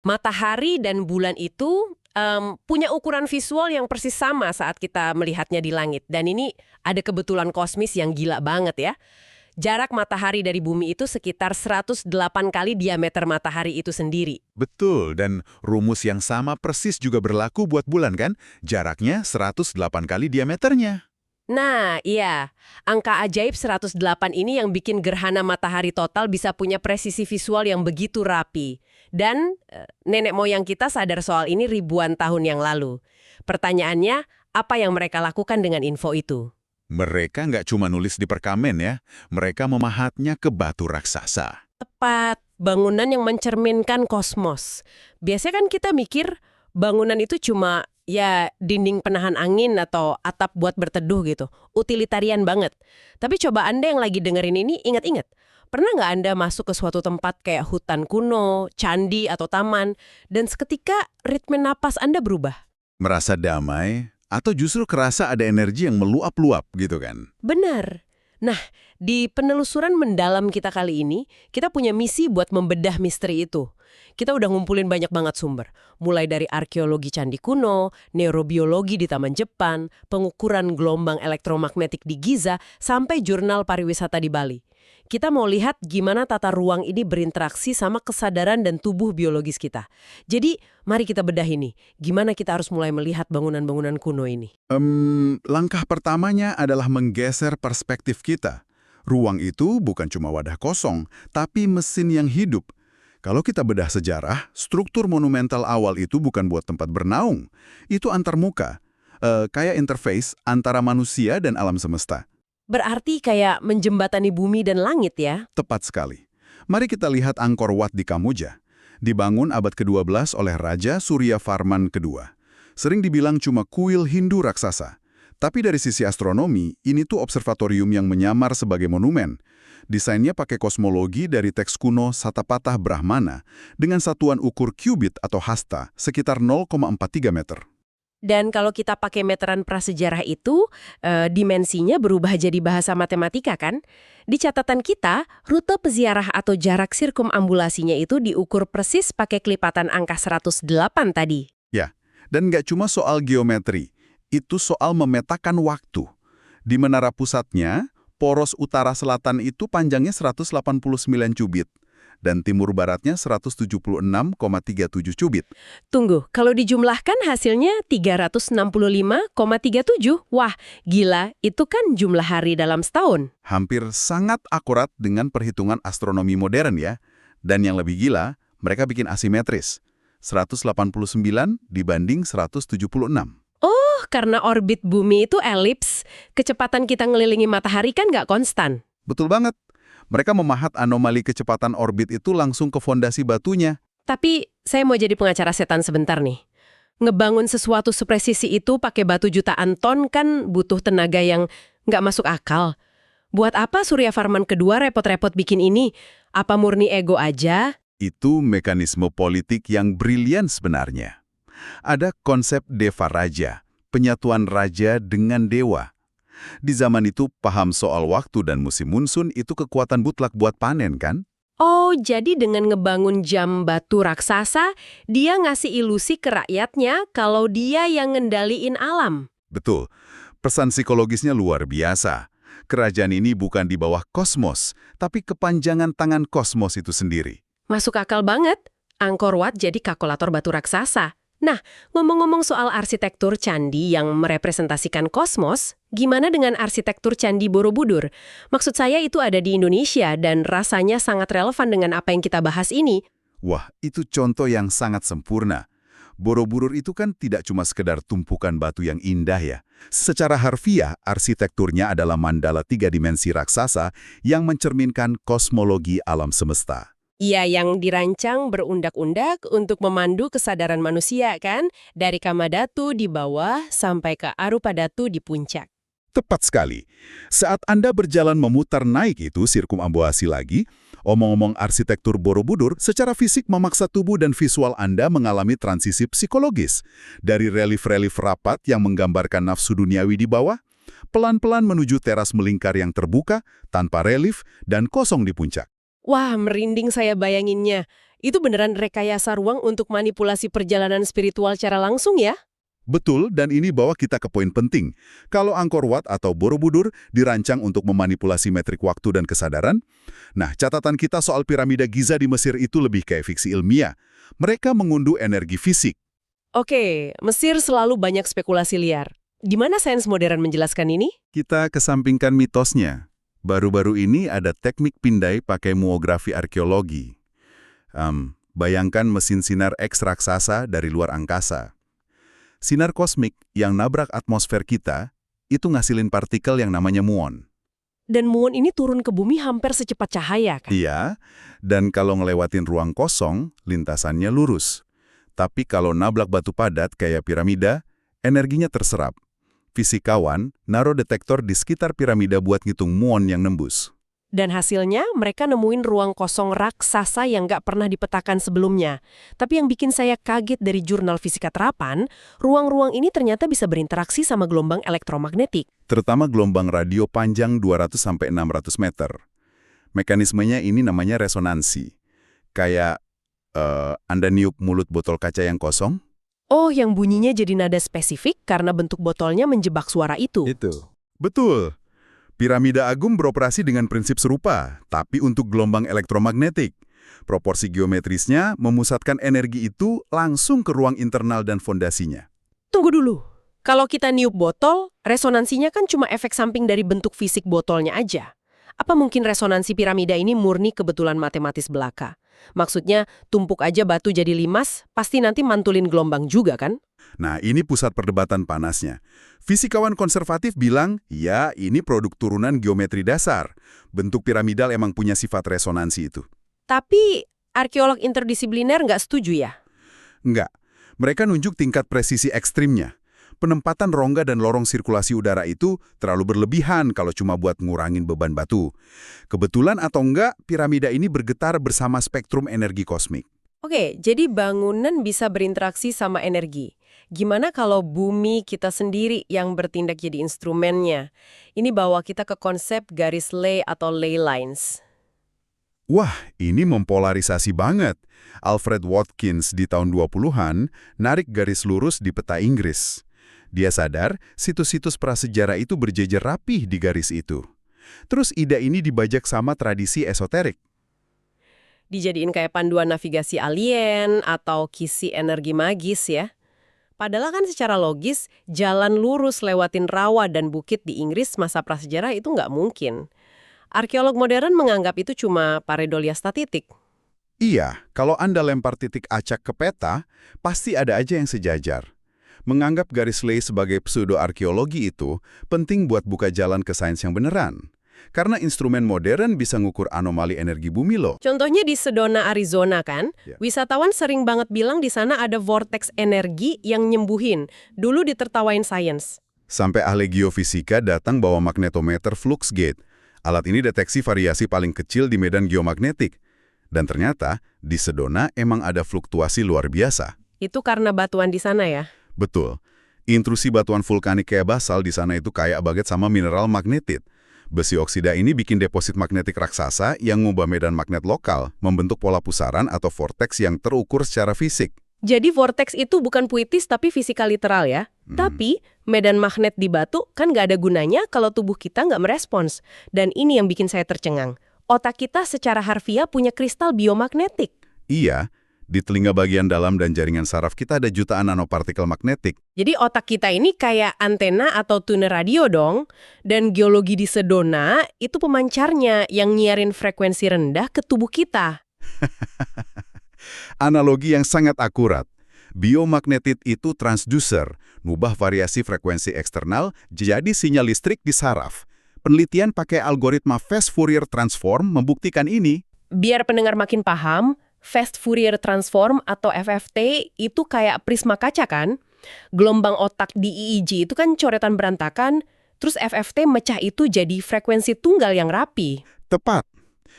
Matahari dan bulan itu punya ukuran visual yang persis sama saat kita melihatnya di langit. Dan ini ada kebetulan kosmis yang gila banget ya. Jarak matahari dari bumi itu sekitar 108 kali diameter matahari itu sendiri. Betul, dan rumus yang sama persis juga berlaku buat bulan kan? Jaraknya 108 kali diameternya. Nah, iya. Angka ajaib 108 ini yang bikin gerhana matahari total bisa punya presisi visual yang begitu rapi. Dan nenek moyang kita sadar soal ini ribuan tahun yang lalu. Pertanyaannya, apa yang mereka lakukan dengan info itu? Mereka nggak cuma nulis di perkamen ya, mereka memahatnya ke batu raksasa. Tepat, bangunan yang mencerminkan kosmos. Biasanya kan kita mikir bangunan itu cuma ya dinding penahan angin atau atap buat berteduh gitu. Utilitarian banget. Tapi coba Anda yang lagi dengerin ini ingat-ingat. Pernah nggak Anda masuk ke suatu tempat kayak hutan kuno, candi, atau taman, dan seketika ritme napas Anda berubah? Merasa damai, atau justru kerasa ada energi yang meluap-luap gitu kan? Benar. Nah, di penelusuran mendalam kita kali ini, kita punya misi buat membedah misteri itu. Kita udah ngumpulin banyak banget sumber. Mulai dari arkeologi candi kuno, neurobiologi di Taman Jepang, pengukuran gelombang elektromagnetik di Giza, sampai jurnal pariwisata di Bali. Kita mau lihat gimana tata ruang ini berinteraksi sama kesadaran dan tubuh biologis kita. Jadi, mari kita bedah ini. Gimana kita harus mulai melihat bangunan-bangunan kuno ini? Langkah pertamanya adalah menggeser perspektif kita. Ruang itu bukan cuma wadah kosong, tapi mesin yang hidup. Kalau kita bedah sejarah, struktur monumental awal itu bukan buat tempat bernaung. Itu antarmuka, kayak interface antara manusia dan alam semesta. Berarti kayak menjembatani bumi dan langit ya? Tepat sekali. Mari kita lihat Angkor Wat di Kamboja. Dibangun abad ke-12 oleh Raja Surya Varman II. Sering dibilang cuma kuil Hindu raksasa. Tapi dari sisi astronomi, ini tuh observatorium yang menyamar sebagai monumen. Desainnya pakai kosmologi dari teks kuno Satapatha Brahmana dengan satuan ukur kubit atau hasta sekitar 0,43 meter. Dan kalau kita pakai meteran prasejarah itu, dimensinya berubah jadi bahasa matematika kan? Di catatan kita, rute peziarah atau jarak sirkumambulasinya itu diukur persis pakai kelipatan angka 108 tadi. Ya, dan nggak cuma soal geometri, itu soal memetakan waktu. Di menara pusatnya, poros utara-selatan itu panjangnya 189 cubit. Dan timur baratnya 176,37 cubit. Tunggu, kalau dijumlahkan hasilnya 365,37. Wah, gila, itu kan jumlah hari dalam setahun. Hampir sangat akurat dengan perhitungan astronomi modern ya. Dan yang lebih gila, mereka bikin asimetris. 189 dibanding 176. Oh, karena orbit bumi itu elips, kecepatan kita ngelilingi matahari kan nggak konstan. Betul banget. Mereka memahat anomali kecepatan orbit itu langsung ke fondasi batunya. Tapi saya mau jadi pengacara setan sebentar nih. Ngebangun sesuatu sepresisi itu pakai batu jutaan ton kan butuh tenaga yang nggak masuk akal. Buat apa Surya Varman II repot-repot bikin ini? Apa murni ego aja? Itu mekanisme politik yang brilian sebenarnya. Ada konsep Deva Raja, penyatuan raja dengan dewa. Di zaman itu, paham soal waktu dan musim monsun itu kekuatan mutlak buat panen, kan? Oh, jadi dengan ngebangun jam batu raksasa, dia ngasih ilusi ke rakyatnya kalau dia yang ngendaliin alam. Betul. Pesan psikologisnya luar biasa. Kerajaan ini bukan di bawah kosmos, tapi kepanjangan tangan kosmos itu sendiri. Masuk akal banget. Angkor Wat jadi kalkulator batu raksasa. Nah, ngomong-ngomong soal arsitektur candi yang merepresentasikan kosmos, gimana dengan arsitektur Candi Borobudur? Maksud saya itu ada di Indonesia dan rasanya sangat relevan dengan apa yang kita bahas ini. Wah, itu contoh yang sangat sempurna. Borobudur itu kan tidak cuma sekedar tumpukan batu yang indah ya. Secara harfiah, arsitekturnya adalah mandala 3 dimensi raksasa yang mencerminkan kosmologi alam semesta. Iya, yang dirancang berundak-undak untuk memandu kesadaran manusia kan? Dari Kamadhatu di bawah sampai ke Arupadatu di puncak. Tepat sekali. Saat Anda berjalan memutar naik itu sirkumambulasi lagi, omong-omong arsitektur Borobudur secara fisik memaksa tubuh dan visual Anda mengalami transisi psikologis. Dari relief-relief rapat yang menggambarkan nafsu duniawi di bawah, pelan-pelan menuju teras melingkar yang terbuka, tanpa relief, dan kosong di puncak. Wah, merinding saya bayanginnya. Itu beneran rekayasa ruang untuk manipulasi perjalanan spiritual secara langsung ya? Betul, dan ini bawa kita ke poin penting. Kalau Angkor Wat atau Borobudur dirancang untuk memanipulasi metrik waktu dan kesadaran, nah catatan kita soal piramida Giza di Mesir itu lebih kayak fiksi ilmiah. Mereka mengunduh energi fisik. Oke, Mesir selalu banyak spekulasi liar. Di mana sains modern menjelaskan ini? Kita kesampingkan mitosnya. Baru-baru ini ada teknik pindai pakai muografi arkeologi. Bayangkan mesin sinar X raksasa dari luar angkasa. Sinar kosmik yang nabrak atmosfer kita, itu ngasilin partikel yang namanya muon. Dan muon ini turun ke bumi hampir secepat cahaya, kan? Iya, dan kalau ngelewatin ruang kosong, lintasannya lurus. Tapi kalau nabrak batu padat kayak piramida, energinya terserap. Fisikawan naruh detektor di sekitar piramida buat ngitung muon yang nembus. Dan hasilnya mereka nemuin ruang kosong raksasa yang nggak pernah dipetakan sebelumnya. Tapi yang bikin saya kaget dari jurnal fisika terapan, ruang-ruang ini ternyata bisa berinteraksi sama gelombang elektromagnetik. Terutama gelombang radio panjang 200-600 meter. Mekanismenya ini namanya resonansi. Kayak Anda niup mulut botol kaca yang kosong? Oh, yang bunyinya jadi nada spesifik karena bentuk botolnya menjebak suara itu. Betul. Piramida Agung beroperasi dengan prinsip serupa, tapi untuk gelombang elektromagnetik. Proporsi geometrisnya memusatkan energi itu langsung ke ruang internal dan fondasinya. Tunggu dulu. Kalau kita niup botol, resonansinya kan cuma efek samping dari bentuk fisik botolnya aja. Apa mungkin resonansi piramida ini murni kebetulan matematis belaka? Maksudnya, tumpuk aja batu jadi limas, pasti nanti mantulin gelombang juga kan? Nah, ini pusat perdebatan panasnya. Fisikawan konservatif bilang, ya ini produk turunan geometri dasar. Bentuk piramidal emang punya sifat resonansi itu. Tapi, arkeolog interdisipliner nggak setuju ya? Enggak. Mereka nunjuk tingkat presisi ekstrimnya. Penempatan rongga dan lorong sirkulasi udara itu terlalu berlebihan kalau cuma buat ngurangin beban batu. Kebetulan atau enggak, piramida ini bergetar bersama spektrum energi kosmik. Oke, jadi bangunan bisa berinteraksi sama energi. Gimana kalau bumi kita sendiri yang bertindak jadi instrumennya? Ini bawa kita ke konsep garis ley atau ley lines. Wah, ini mempolarisasi banget. Alfred Watkins di tahun 20-an narik garis lurus di peta Inggris. Dia sadar situs-situs prasejarah itu berjejer rapih di garis itu. Terus ide ini dibajak sama tradisi esoterik. Dijadiin kayak panduan navigasi alien atau kisi energi magis ya. Padahal kan secara logis, jalan lurus lewatin rawa dan bukit di Inggris masa prasejarah itu nggak mungkin. Arkeolog modern menganggap itu cuma pareidolia statistik. Iya, kalau Anda lempar titik acak ke peta, pasti ada aja yang sejajar. Menganggap garis ley sebagai pseudo-arkeologi itu penting buat buka jalan ke sains yang beneran. Karena instrumen modern bisa ngukur anomali energi bumi loh. Contohnya di Sedona, Arizona kan, Ya. wisatawan sering banget bilang di sana ada vortex energi yang nyembuhin. Dulu ditertawain sains. Sampai ahli geofisika datang bawa magnetometer Fluxgate. Alat ini deteksi variasi paling kecil di medan geomagnetik. Dan ternyata, di Sedona emang ada fluktuasi luar biasa. Itu karena batuan di sana ya? Betul. Intrusi batuan vulkanik kayak basal di sana itu kaya banget sama mineral magnetit. Besi oksida ini bikin deposit magnetik raksasa yang ngubah medan magnet lokal, membentuk pola pusaran atau vortex yang terukur secara fisik. Jadi vortex itu bukan puitis tapi fisika literal ya? Tapi medan magnet di batu kan nggak ada gunanya kalau tubuh kita nggak merespons. Dan ini yang bikin saya tercengang. Otak kita secara harfiah punya kristal biomagnetik. Iya, di telinga bagian dalam dan jaringan saraf kita ada jutaan nanopartikel magnetik. Jadi otak kita ini kayak antena atau tuner radio dong. Dan geologi di Sedona itu pemancarnya yang nyiarin frekuensi rendah ke tubuh kita. Analogi yang sangat akurat. Biomagnetit itu transducer, ngubah variasi frekuensi eksternal jadi sinyal listrik di saraf. Penelitian pakai algoritma Fast Fourier Transform membuktikan ini. Biar pendengar makin paham, Fast Fourier Transform atau FFT itu kayak prisma kaca kan? Gelombang otak di EEG itu kan coretan berantakan, terus FFT mecah itu jadi frekuensi tunggal yang rapi. Tepat.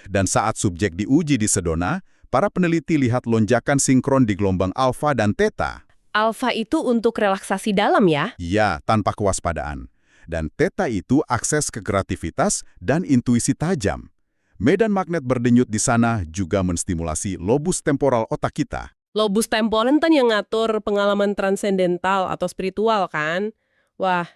Dan saat subjek diuji di Sedona, para peneliti lihat lonjakan sinkron di gelombang alfa dan theta. Alfa itu untuk relaksasi dalam ya? Ya, tanpa kewaspadaan. Dan theta itu akses ke kreativitas dan intuisi tajam. Medan magnet berdenyut di sana juga menstimulasi lobus temporal otak kita. Lobus temporal kan yang ngatur pengalaman transendental atau spiritual kan? Wah,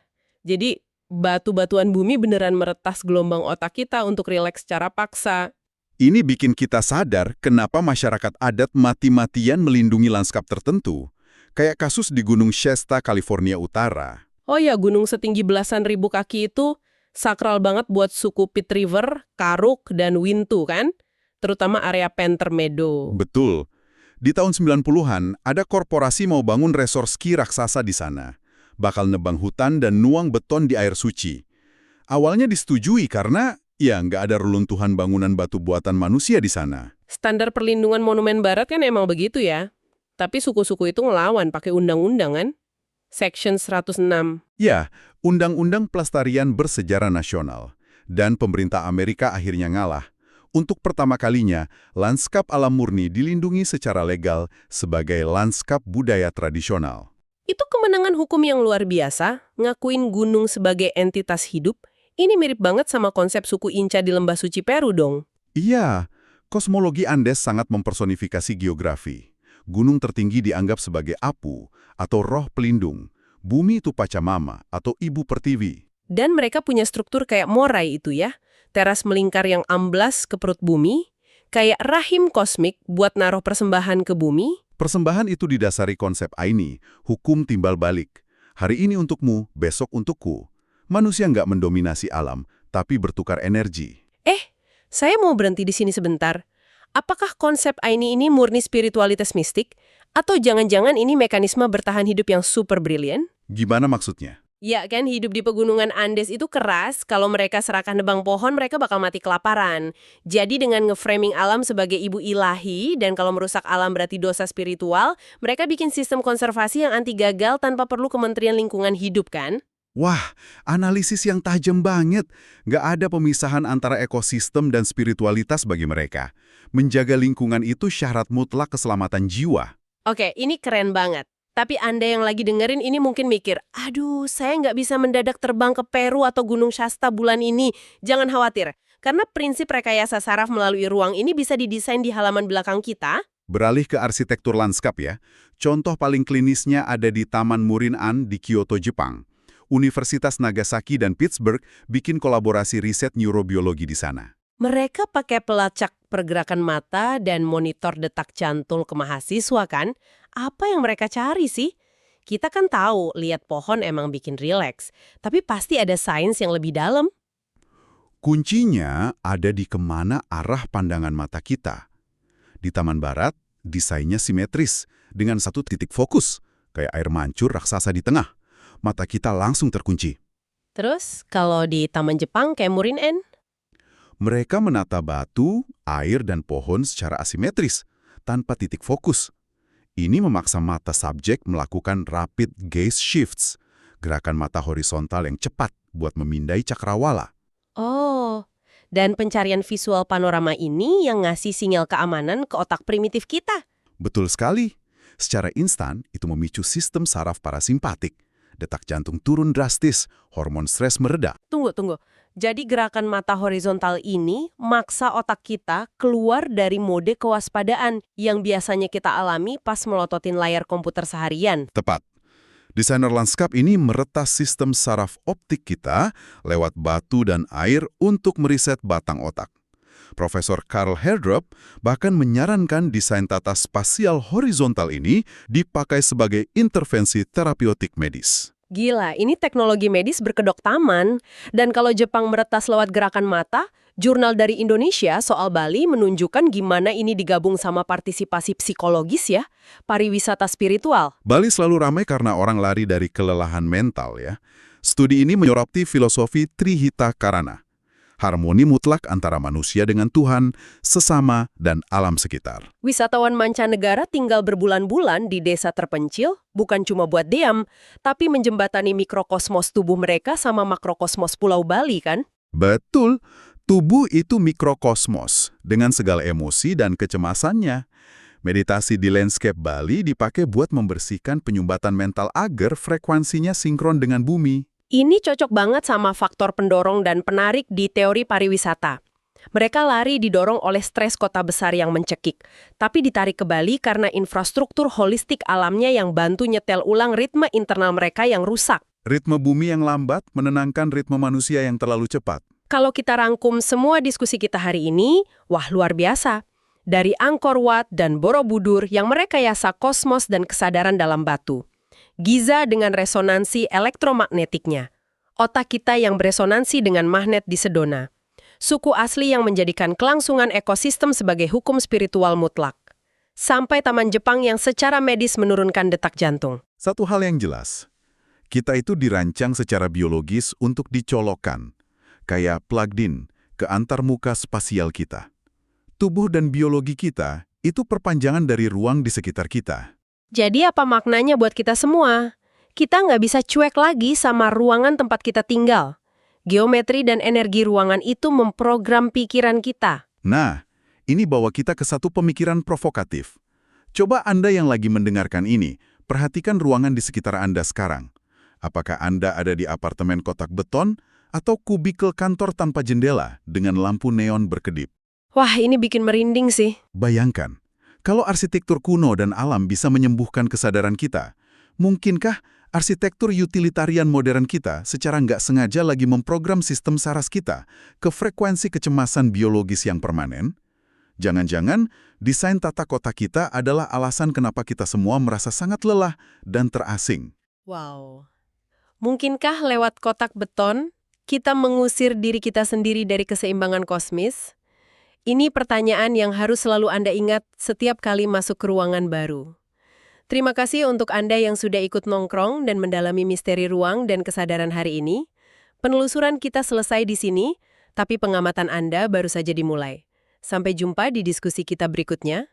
jadi batu-batuan bumi beneran meretas gelombang otak kita untuk rileks secara paksa. Ini bikin kita sadar kenapa masyarakat adat mati-matian melindungi lanskap tertentu. Kayak kasus di Gunung Shasta, California Utara. Oh ya, gunung setinggi belasan ribu kaki itu sakral banget buat suku Pitt River, Karuk, dan Wintu kan? Terutama area Panther Meadow. Betul. Di tahun 90-an, ada korporasi mau bangun resor ski raksasa di sana. Bakal nebang hutan dan nuang beton di air suci. Awalnya disetujui karena, ya nggak ada reruntuhan bangunan batu buatan manusia di sana. Standar perlindungan monumen barat kan emang begitu ya. Tapi suku-suku itu ngelawan pakai undang-undang kan? Section 106. Ya, Undang-Undang Pelestarian Bersejarah Nasional. Dan pemerintah Amerika akhirnya ngalah. Untuk pertama kalinya, lanskap alam murni dilindungi secara legal sebagai lanskap budaya tradisional. Itu kemenangan hukum yang luar biasa, ngakuin gunung sebagai entitas hidup. Ini mirip banget sama konsep suku Inca di Lembah Suci Peru dong. Iya, kosmologi Andes sangat mempersonifikasi geografi. Gunung tertinggi dianggap sebagai Apu atau roh pelindung. Bumi itu Pachamama atau Ibu Pertiwi. Dan mereka punya struktur kayak morai itu ya. Teras melingkar yang amblas ke perut bumi. Kayak rahim kosmik buat naruh persembahan ke bumi. Persembahan itu didasari konsep Aini, hukum timbal balik. Hari ini untukmu, besok untukku. Manusia nggak mendominasi alam, tapi bertukar energi. Saya mau berhenti di sini sebentar. Apakah konsep Aini ini murni spiritualitas mistik? Atau jangan-jangan ini mekanisme bertahan hidup yang super brilian? Gimana maksudnya? Ya kan, hidup di pegunungan Andes itu keras. Kalau mereka serakah nebang pohon, mereka bakal mati kelaparan. Jadi dengan nge-framing alam sebagai ibu ilahi, dan kalau merusak alam berarti dosa spiritual, mereka bikin sistem konservasi yang anti gagal tanpa perlu Kementerian Lingkungan Hidup kan? Wah, analisis yang tajam banget. Nggak ada pemisahan antara ekosistem dan spiritualitas bagi mereka. Menjaga lingkungan itu syarat mutlak keselamatan jiwa. Oke, ini keren banget. Tapi Anda yang lagi dengerin ini mungkin mikir, aduh, saya nggak bisa mendadak terbang ke Peru atau Gunung Shasta bulan ini. Jangan khawatir, karena prinsip rekayasa saraf melalui ruang ini bisa didesain di halaman belakang kita. Beralih ke arsitektur lanskap ya. Contoh paling klinisnya ada di Taman Murin-an di Kyoto, Jepang. Universitas Nagasaki dan Pittsburgh bikin kolaborasi riset neurobiologi di sana. Mereka pakai pelacak pergerakan mata dan monitor detak jantung ke mahasiswa kan? Apa yang mereka cari sih? Kita kan tahu, lihat pohon emang bikin rileks. Tapi pasti ada sains yang lebih dalam. Kuncinya ada di kemana arah pandangan mata kita. Di Taman Barat, desainnya simetris, dengan satu titik fokus, kayak air mancur raksasa di tengah. Mata kita langsung terkunci. Terus, kalau di Taman Jepang kayak Murin-en? Mereka menata batu, air, dan pohon secara asimetris, tanpa titik fokus. Ini memaksa mata subjek melakukan rapid gaze shifts, gerakan mata horizontal yang cepat buat memindai cakrawala. Oh, dan pencarian visual panorama ini yang ngasih sinyal keamanan ke otak primitif kita. Betul sekali. Secara instan, itu memicu sistem saraf parasimpatik. Detak jantung turun drastis, hormon stres mereda. Tunggu. Jadi gerakan mata horizontal ini maksa otak kita keluar dari mode kewaspadaan yang biasanya kita alami pas melototin layar komputer seharian. Tepat. Desainer lanskap ini meretas sistem saraf optik kita lewat batu dan air untuk meriset batang otak. Profesor Carl Herdrup bahkan menyarankan desain tata spasial horizontal ini dipakai sebagai intervensi terapeutik medis. Gila, ini teknologi medis berkedok taman. Dan kalau Jepang meretas lewat gerakan mata, jurnal dari Indonesia soal Bali menunjukkan gimana ini digabung sama partisipasi psikologis ya, pariwisata spiritual. Bali selalu ramai karena orang lari dari kelelahan mental ya. Studi ini menyoroti filosofi Trihita Karana. Harmoni mutlak antara manusia dengan Tuhan, sesama, dan alam sekitar. Wisatawan mancanegara tinggal berbulan-bulan di desa terpencil, bukan cuma buat diam, tapi menjembatani mikrokosmos tubuh mereka sama makrokosmos Pulau Bali kan? Betul, tubuh itu mikrokosmos, dengan segala emosi dan kecemasannya. Meditasi di landscape Bali dipakai buat membersihkan penyumbatan mental agar frekuensinya sinkron dengan bumi. Ini cocok banget sama faktor pendorong dan penarik di teori pariwisata. Mereka lari didorong oleh stres kota besar yang mencekik, tapi ditarik ke Bali karena infrastruktur holistik alamnya yang bantu nyetel ulang ritme internal mereka yang rusak. Ritme bumi yang lambat menenangkan ritme manusia yang terlalu cepat. Kalau kita rangkum semua diskusi kita hari ini, wah luar biasa. Dari Angkor Wat dan Borobudur yang merekayasa kosmos dan kesadaran dalam batu. Giza dengan resonansi elektromagnetiknya. Otak kita yang beresonansi dengan magnet di Sedona. Suku asli yang menjadikan kelangsungan ekosistem sebagai hukum spiritual mutlak. Sampai Taman Jepang yang secara medis menurunkan detak jantung. Satu hal yang jelas, kita itu dirancang secara biologis untuk dicolokkan, kayak plugged in ke antarmuka spasial kita. Tubuh dan biologi kita itu perpanjangan dari ruang di sekitar kita. Jadi apa maknanya buat kita semua? Kita nggak bisa cuek lagi sama ruangan tempat kita tinggal. Geometri dan energi ruangan itu memprogram pikiran kita. Nah, ini bawa kita ke satu pemikiran provokatif. Coba Anda yang lagi mendengarkan ini, perhatikan ruangan di sekitar Anda sekarang. Apakah Anda ada di apartemen kotak beton atau kubikel kantor tanpa jendela dengan lampu neon berkedip? Wah, ini bikin merinding sih. Bayangkan, kalau arsitektur kuno dan alam bisa menyembuhkan kesadaran kita, mungkinkah arsitektur utilitarian modern kita secara nggak sengaja lagi memprogram sistem saras kita ke frekuensi kecemasan biologis yang permanen? Jangan-jangan desain tata kota kita adalah alasan kenapa kita semua merasa sangat lelah dan terasing. Wow. Mungkinkah lewat kotak beton, kita mengusir diri kita sendiri dari keseimbangan kosmis? Ini pertanyaan yang harus selalu Anda ingat setiap kali masuk ke ruangan baru. Terima kasih untuk Anda yang sudah ikut nongkrong dan mendalami misteri ruang dan kesadaran hari ini. Penelusuran kita selesai di sini, tapi pengamatan Anda baru saja dimulai. Sampai jumpa di diskusi kita berikutnya.